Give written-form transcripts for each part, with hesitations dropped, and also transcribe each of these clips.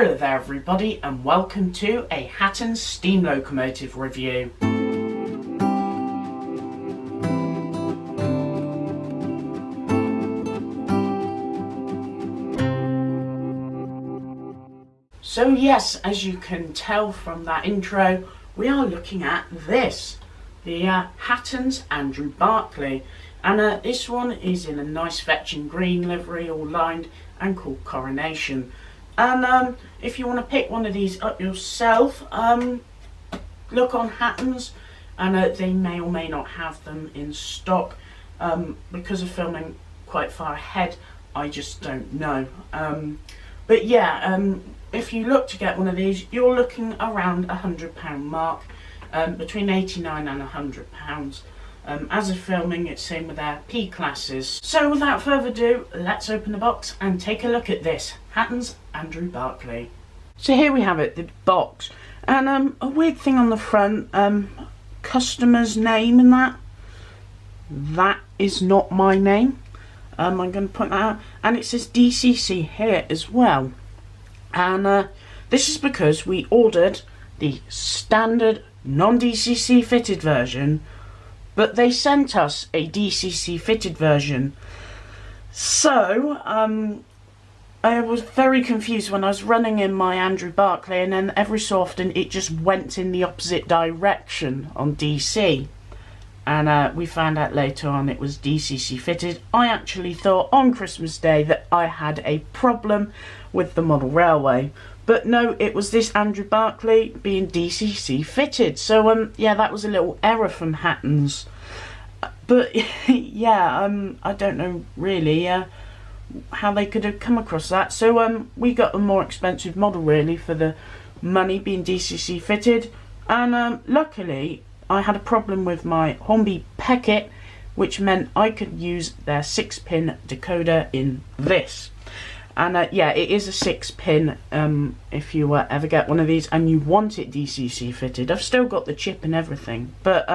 Hello there everybody, and welcome to a Hattons steam locomotive review. So yes, as you can tell from that intro, we are looking at this, the Hattons Andrew Barclay, and this one is in a nice fetching green livery, all lined and called Coronation. And if you want to pick one of these up yourself, look on Hattons, and they may or may not have them in stock. Because of filming quite far ahead, I just don't know. But yeah, if you look to get one of these, you're looking around £100 mark, between £89 and £100. As of filming, it's same with their P classes. So without further ado, let's open the box and take a look at this Hattons Andrew Barclay. So here we have it, the box, and a weird thing on the front, customer's name and that is not my name. I'm going to put that out, and it says DCC here as well, and this is because we ordered the standard non-DCC fitted version, but they sent us a DCC fitted version. So I was very confused when I was running in my Andrew Barclay, and then every so often it just went in the opposite direction on DC. And we found out later on it was DCC fitted. I actually thought on Christmas Day that I had a problem with the model railway, but no, it was this Andrew Barclay being DCC fitted. So yeah, that was a little error from Hattons. But yeah, I don't know really how they could have come across that. So we got a more expensive model really for the money, being DCC fitted, and luckily I had a problem with my Hornby Peckett, which meant I could use their 6-pin decoder in this. And yeah, it is a 6-pin if you ever get one of these and you want it DCC fitted. I've still got the chip and everything, but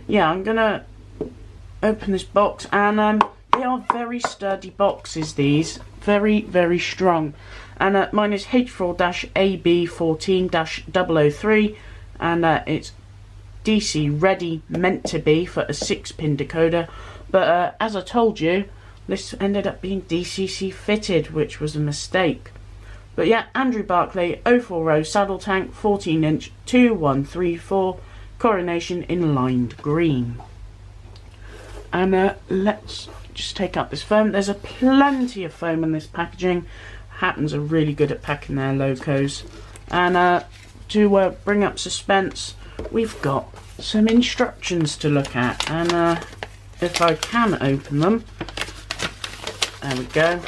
yeah, I'm gonna open this box, and they are very sturdy boxes, these, very strong. And mine is H4-AB14-003, and it's DC ready, meant to be for a 6-pin decoder, but as I told you, this ended up being DCC fitted, which was a mistake. But yeah, Andrew Barclay 040 saddle tank, 14-inch 2134, Coronation in lined green. And let's just take out this foam. There's plenty of foam in this packaging. Hattons are really good at packing their locos. And to bring up suspense, we've got some instructions to look at, and if I can open them, there we go.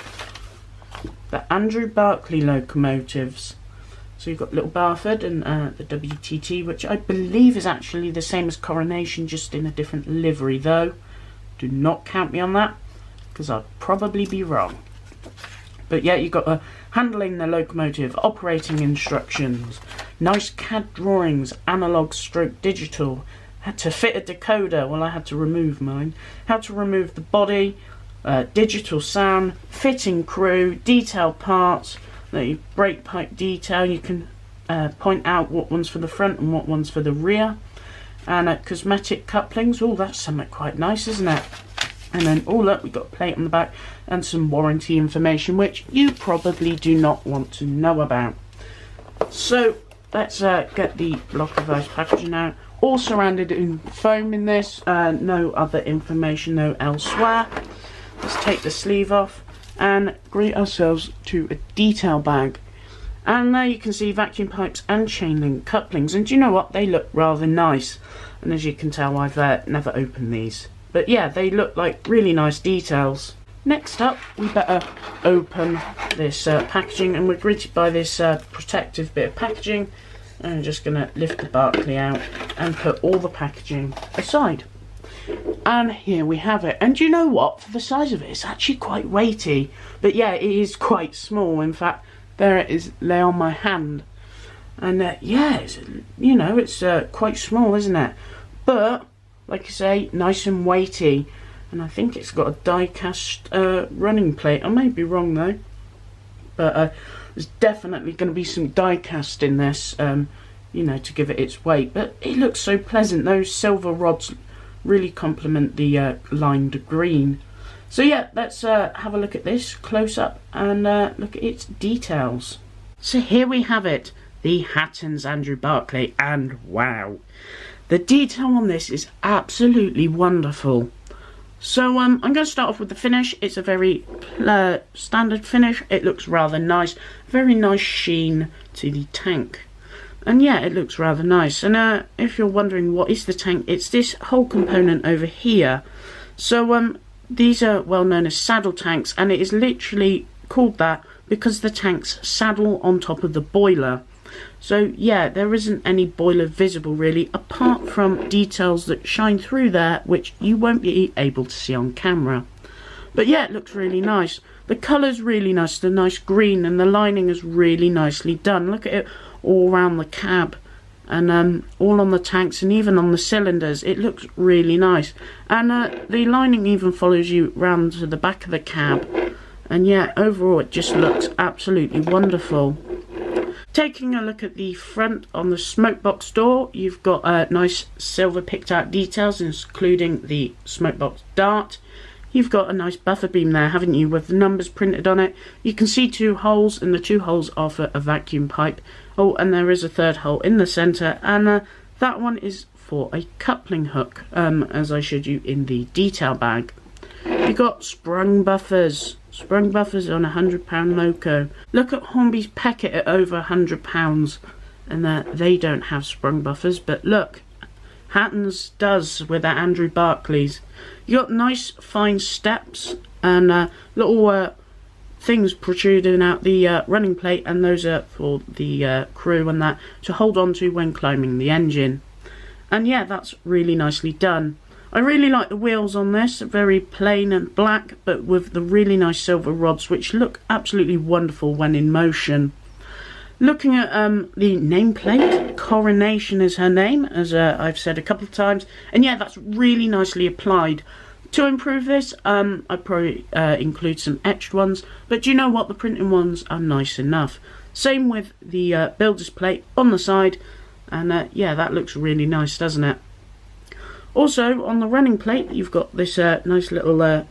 The Andrew Barclay locomotives. So you've got Little Barford and the WTT, which I believe is actually the same as Coronation, just in a different livery though. Do not count me on that, because I'd probably be wrong. But yeah, you've got handling the locomotive, operating instructions, nice CAD drawings, analog stroke digital, had to fit a decoder, well I had to remove mine, how to remove the body, digital sound, fitting crew, detail parts, the brake pipe detail, you can point out what one's for the front and what one's for the rear, and cosmetic couplings. Oh, that's something quite nice, isn't it? And then, oh look, we've got a plate on the back and some warranty information, which you probably do not want to know about. So let's get the block of ice packaging out. All surrounded in foam in this, no other information, no elsewhere. Let's take the sleeve off and greet ourselves to a detail bag. And there you can see vacuum pipes and chain link couplings, and do you know what, they look rather nice. And as you can tell, I've never opened these, but yeah, they look like really nice details. Next up, we better open this packaging, and we're greeted by this protective bit of packaging. And I'm just going to lift the Barclay out and put all the packaging aside. And here we have it. And do you know what? For the size of it, it's actually quite weighty. But yeah, it is quite small. In fact, there it is, lay on my hand. And yeah, it's, you know, it's quite small, isn't it? But, like I say, nice and weighty. And I think it's got a die-cast running plate. I may be wrong though. But There's definitely going to be some die cast in this, you know, to give it its weight. But it looks so pleasant. Those silver rods really complement the lined green. So yeah, let's have a look at this close up and look at its details. So here we have it, the Hattons Andrew Barclay, and wow, the detail on this is absolutely wonderful. So I'm going to start off with the finish. It's a very standard finish. It looks rather nice, very nice sheen to the tank. And yeah, it looks rather nice. And if you're wondering what is the tank, it's this whole component over here. So these are well known as saddle tanks, and it is literally called that because the tanks saddle on top of the boiler. So yeah, there isn't any boiler visible really, apart from details that shine through there, which you won't be able to see on camera. But yeah, it looks really nice. The colour's really nice, the nice green, and the lining is really nicely done. Look at it all around the cab, and all on the tanks, and even on the cylinders. It looks really nice. And the lining even follows you round to the back of the cab. And yeah, overall it just looks absolutely wonderful. Taking a look at the front on the smokebox door, you've got nice silver picked out details, including the smokebox dart. You've got a nice buffer beam there, haven't you, with the numbers printed on it. You can see 2 holes, and the 2 holes are for a vacuum pipe. Oh, and there is a 3rd hole in the centre, and that one is for a coupling hook, as I showed you in the detail bag. You've got sprung buffers. Sprung buffers on a £100 loco. Look at Hornby's Peckett at over £100, and they don't have sprung buffers, but look, Hattons does with their Andrew Barclays. You got nice fine steps and little things protruding out the running plate, and those are for the crew and that to hold on to when climbing the engine. And yeah, that's really nicely done. I really like the wheels on this, very plain and black, but with the really nice silver rods, which look absolutely wonderful when in motion. Looking at the nameplate, Coronation is her name, as I've said a couple of times, and yeah, that's really nicely applied. To improve this, I'd probably include some etched ones, but do you know what, the printing ones are nice enough. Same with the builder's plate on the side, and yeah, that looks really nice, doesn't it? Also, on the running plate, you've got this nice little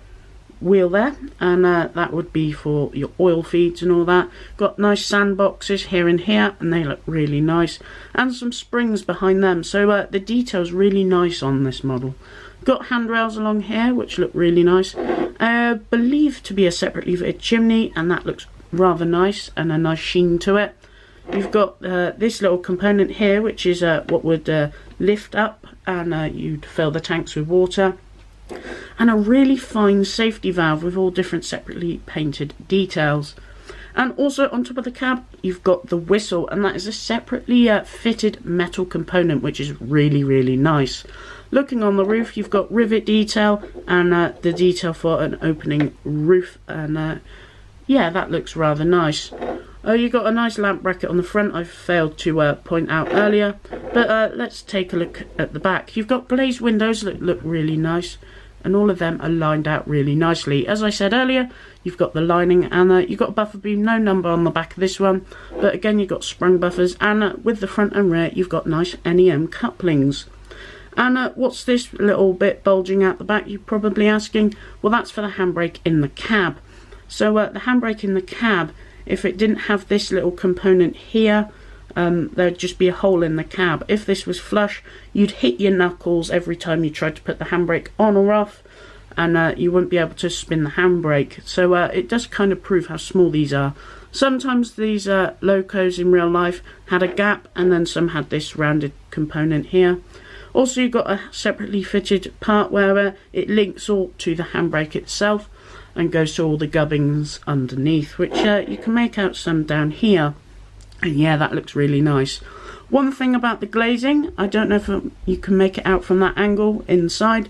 wheel there, and that would be for your oil feeds and all that. Got nice sandboxes here and here, and they look really nice, and some springs behind them, so the detail's really nice on this model. Got handrails along here, which look really nice. Believed to be a separately fitted chimney, and that looks rather nice, and a nice sheen to it. You've got this little component here, which is what would lift up, and you'd fill the tanks with water. And a really fine safety valve with all different separately painted details. And also on top of the cab, you've got the whistle, and that is a separately fitted metal component, which is really, really nice. Looking on the roof, you've got rivet detail and the detail for an opening roof, and yeah, that looks rather nice. You've got a nice lamp bracket on the front I failed to point out earlier, but let's take a look at the back. You've got glazed windows that look really nice, and all of them are lined out really nicely. As I said earlier, you've got the lining, and you've got a buffer beam, no number on the back of this one, but again you've got sprung buffers, and with the front and rear you've got nice NEM couplings. And what's this little bit bulging out the back, you're probably asking? Well, that's for the handbrake in the cab. So the handbrake in the cab, if it didn't have this little component here, there'd just be a hole in the cab. If this was flush, you'd hit your knuckles every time you tried to put the handbrake on or off, and you wouldn't be able to spin the handbrake. So it does kind of prove how small these are. Sometimes these locos in real life had a gap, and then some had this rounded component here. Also, you've got a separately fitted part where it links all to the handbrake itself and goes to all the gubbins underneath, which you can make out some down here. And yeah, that looks really nice. One thing about the glazing, I don't know if you can make it out from that angle inside,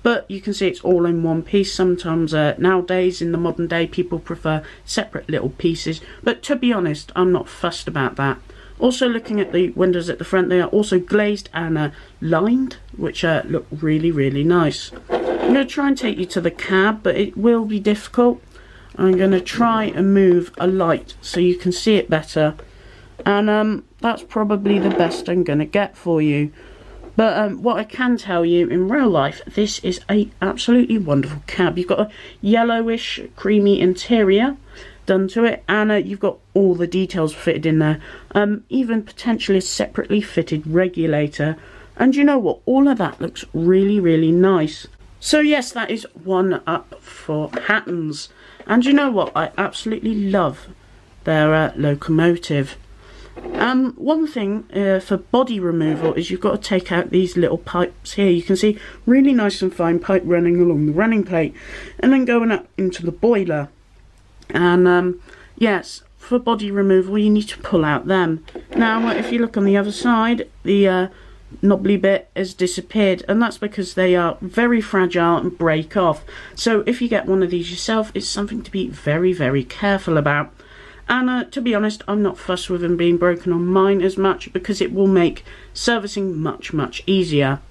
but you can see it's all in one piece. Sometimes nowadays in the modern day people prefer separate little pieces, but to be honest, I'm not fussed about that. Also, looking at the windows at the front, they are also glazed and lined, which look really, really nice. I'm going to try and take you to the cab, but it will be difficult. I'm going to try and move a light so you can see it better. And that's probably the best I'm going to get for you. But what I can tell you, in real life, this is a absolutely wonderful cab. You've got a yellowish, creamy interior done to it, and you've got all the details fitted in there. Even potentially a separately fitted regulator. And you know what? All of that looks really, really nice. So yes, that is one up for Hattons. And you know what? I absolutely love their locomotive. One thing for body removal is you've got to take out these little pipes here. You can see really nice and fine pipe running along the running plate and then going up into the boiler. And yes, for body removal you need to pull out them. Now if you look on the other side, the knobbly bit has disappeared, and that's because they are very fragile and break off. So if you get one of these yourself, it's something to be very, very careful about. And to be honest, I'm not fussed with them being broken on mine as much, because it will make servicing much, much easier.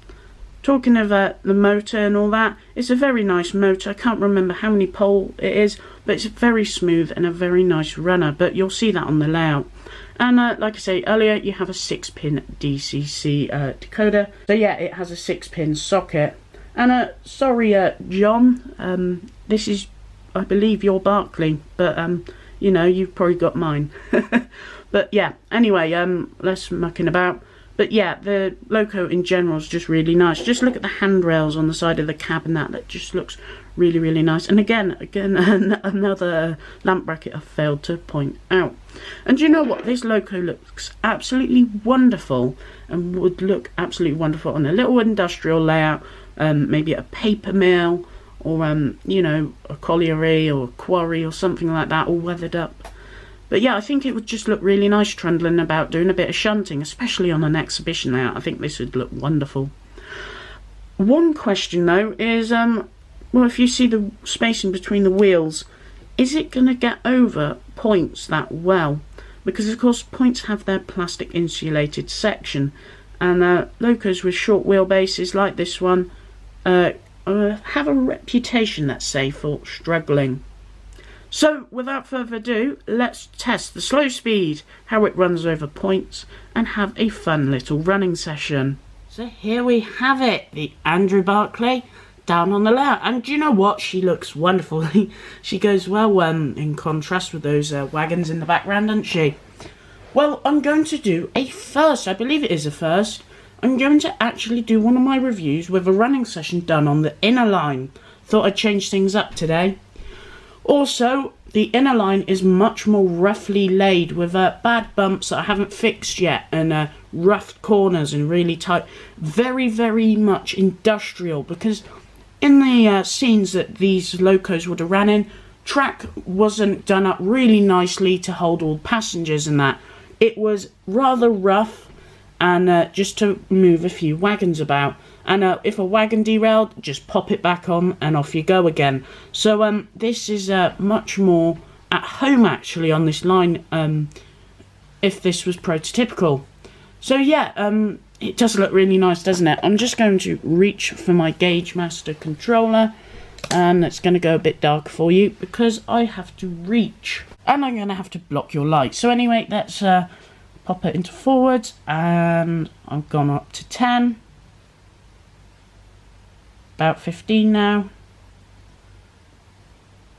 Talking of the motor and all that, it's a very nice motor. I can't remember how many pole it is, but it's very smooth and a very nice runner, but you'll see that on the layout. And like I say earlier, you have a 6-pin DCC decoder. So yeah, it has a 6-pin socket. And sorry John, this is, I believe, your Barclay, but you know, you've probably got mine. But yeah, anyway, less mucking about. But yeah, the loco in general is just really nice. Just look at the handrails on the side of the cab and that just looks really, really nice. And again, another lamp bracket I failed to point out. And you know what? This loco looks absolutely wonderful and would look absolutely wonderful on a little industrial layout, maybe at a paper mill, or you know, a colliery or a quarry or something like that, all weathered up. But yeah, I think it would just look really nice trundling about doing a bit of shunting, especially on an exhibition layout. I think this would look wonderful. One question though is, well, if you see the spacing between the wheels, is it going to get over points that well? Because of course points have their plastic insulated section, and locos with short wheelbases like this one have a reputation, let's say, for struggling. So without further ado, let's test the slow speed, how it runs over points, and have a fun little running session. So here we have it, the Andrew Barclay down on the layout. And do you know what? She looks wonderful. She goes well in contrast with those wagons in the background, doesn't she? Well, I'm going to do a first. I believe it is a first. I'm going to actually do one of my reviews with a running session done on the inner line. Thought I'd change things up today. Also, the inner line is much more roughly laid with bad bumps that I haven't fixed yet, and rough corners and really tight. Very, very much industrial, because in the scenes that these locos would have ran in, track wasn't done up really nicely to hold all passengers and that. It was rather rough, and just to move a few wagons about. And if a wagon derailed, just pop it back on and off you go again. So this is much more at home actually on this line, if this was prototypical. So yeah, it does look really nice, doesn't it? I'm just going to reach for my Gauge Master controller, and it's going to go a bit dark for you because I have to reach. And I'm going to have to block your light. So anyway, let's pop it into forwards, and I've gone up to 10. About 15 now,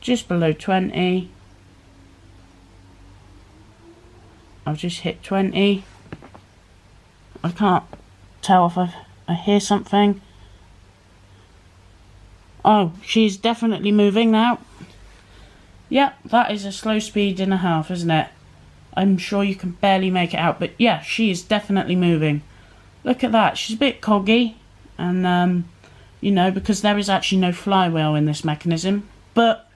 just below 20. I've just hit 20. I can't tell if I hear something. Oh, she's definitely moving now. Yep, that is a slow speed and a half, isn't it? I'm sure you can barely make it out, but yeah, she is definitely moving. Look at that, she's a bit coggy, and you know, because there is actually no flywheel in this mechanism. But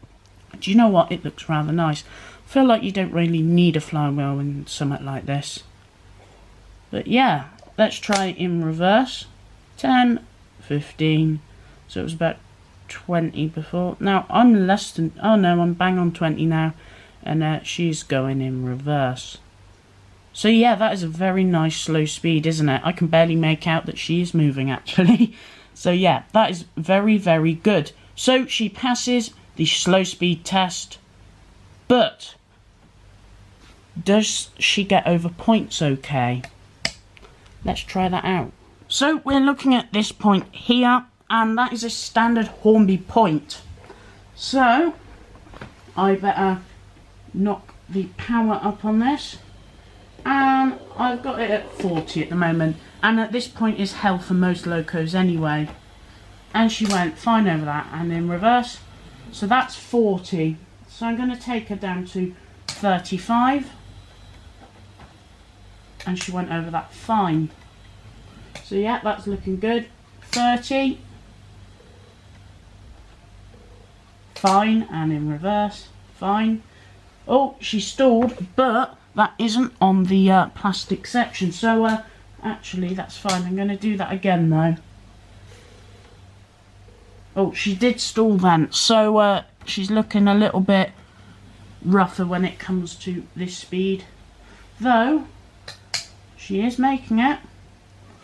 do you know what? It looks rather nice. I feel like you don't really need a flywheel in something like this. But yeah, let's try in reverse. 10, 15. So it was about 20 before. Now I'm less than, oh no, I'm bang on 20 now. And she's going in reverse. So yeah, that is a very nice slow speed, isn't it? I can barely make out that she is moving actually. So yeah, that is very, very good. So she passes the slow speed test. But does she get over points okay? Let's try that out. So we're looking at this point here, and that is a standard Hornby point. So I better knock the power up on this, and I've got it at 40 at the moment, and at this point is hell for most locos anyway. And she went fine over that, and in reverse, so that's 40. So I'm going to take her down to 35, and she went over that fine. So yeah, that's looking good. 30, fine, and in reverse, fine. Oh, she stalled, but that isn't on the plastic section, so actually that's fine. I'm going to do that again though. Oh, she did stall then, so she's looking a little bit rougher when it comes to this speed, though she is making it,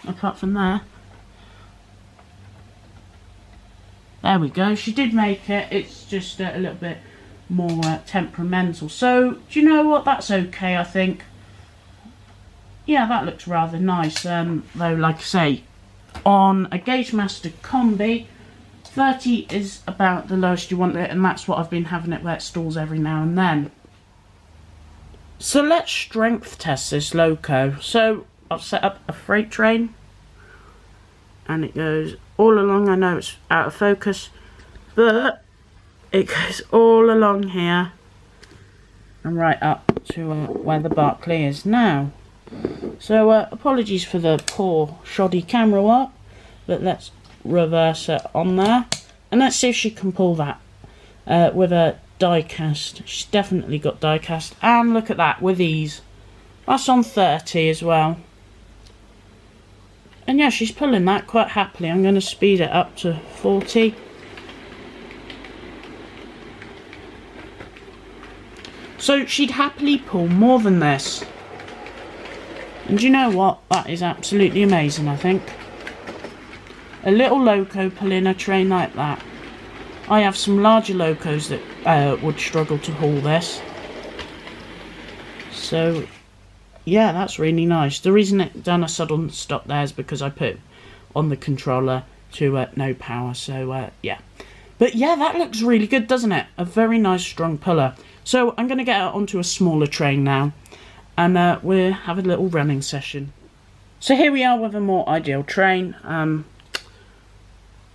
apart from there. There we go, she did make it. It's just a little bit more temperamental. So, do you know what? That's okay, I think. Yeah, that looks rather nice. Though, like I say, on a Gauge Master Combi, 30 is about the lowest you want it, and that's what I've been having it where it stalls every now and then. So let's strength test this loco. So I'll set up a freight train, and it goes all along. I know it's out of focus, but it goes all along here and right up to where the Barclay is now. So apologies for the poor shoddy camera work, but let's reverse it on there, and let's see if she can pull that with a die cast. She's definitely got die cast, and look at that, with ease. That's on 30 as well, and yeah, she's pulling that quite happily. I'm going to speed it up to 40. So she'd happily pull more than this, and you know what, that is absolutely amazing. I think a little loco pulling a train like that. I have some larger locos that would struggle to haul this. So yeah, that's really nice. The reason it done a sudden stop there is because I put on the controller to no power. So yeah, but yeah, that looks really good, doesn't it? A very nice strong puller. So I'm going to get her onto a smaller train now, and we'll have a little running session. So here we are with a more ideal train.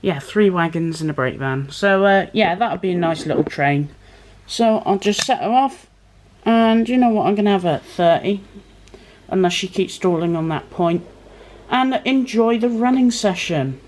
Yeah, 3 wagons and a brake van. So yeah, that would be a nice little train. So I'll just set her off, and you know what, I'm going to have her at 30, unless she keeps stalling on that point, and enjoy the running session.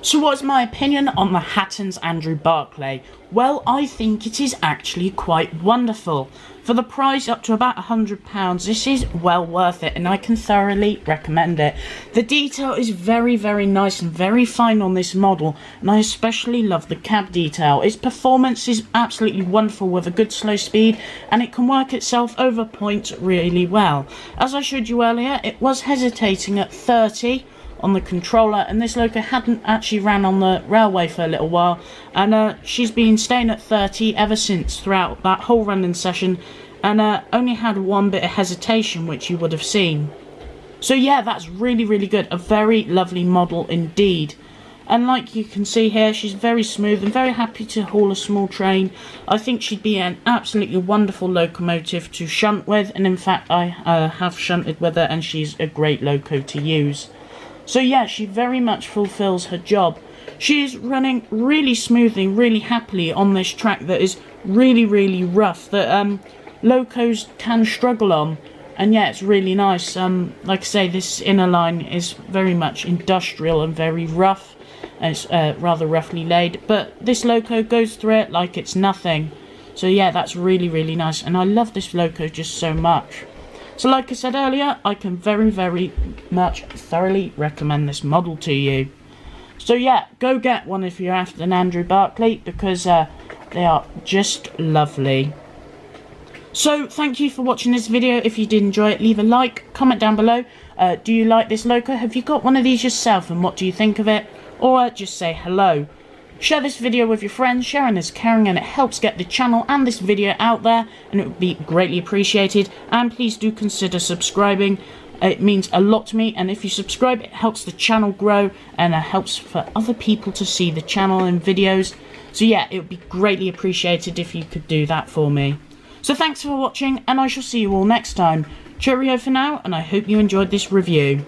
So what's my opinion on the Hattons Andrew Barclay? Well, I think it is actually quite wonderful. For the price up to about £100, this is well worth it and I can thoroughly recommend it. The detail is very, very nice and very fine on this model, and I especially love the cab detail. Its performance is absolutely wonderful with a good slow speed, and it can work itself over points really well. As I showed you earlier, it was hesitating at 30 on the controller, and this loco hadn't actually ran on the railway for a little while, and she's been staying at 30 ever since throughout that whole running session, and only had one bit of hesitation, which you would have seen. So yeah, that's really, really good. A very lovely model indeed. And like you can see here, she's very smooth and very happy to haul a small train. I think she'd be an absolutely wonderful locomotive to shunt with, and in fact I have shunted with her and she's a great loco to use. So yeah, she very much fulfills her job. She is running really smoothly, really happily on this track that is really, really rough, that locos can struggle on. And yeah, it's really nice. Like I say, this inner line is very much industrial and very rough. And it's rather roughly laid, but this loco goes through it like it's nothing. So yeah, that's really, really nice, and I love this loco just so much. So like I said earlier, I can very, very much thoroughly recommend this model to you. So yeah, go get one if you're after an Andrew Barclay, because they are just lovely. So thank you for watching this video. If you did enjoy it, leave a like, comment down below. Do you like this loco? Have you got one of these yourself, and what do you think of it? Or just say hello. Share this video with your friends. Sharing is caring, and it helps get the channel and this video out there, and it would be greatly appreciated. And please do consider subscribing. It means a lot to me, and if you subscribe, it helps the channel grow, and it helps for other people to see the channel and videos. So yeah, it would be greatly appreciated if you could do that for me. So thanks for watching, and I shall see you all next time. Cheerio for now, and I hope you enjoyed this review.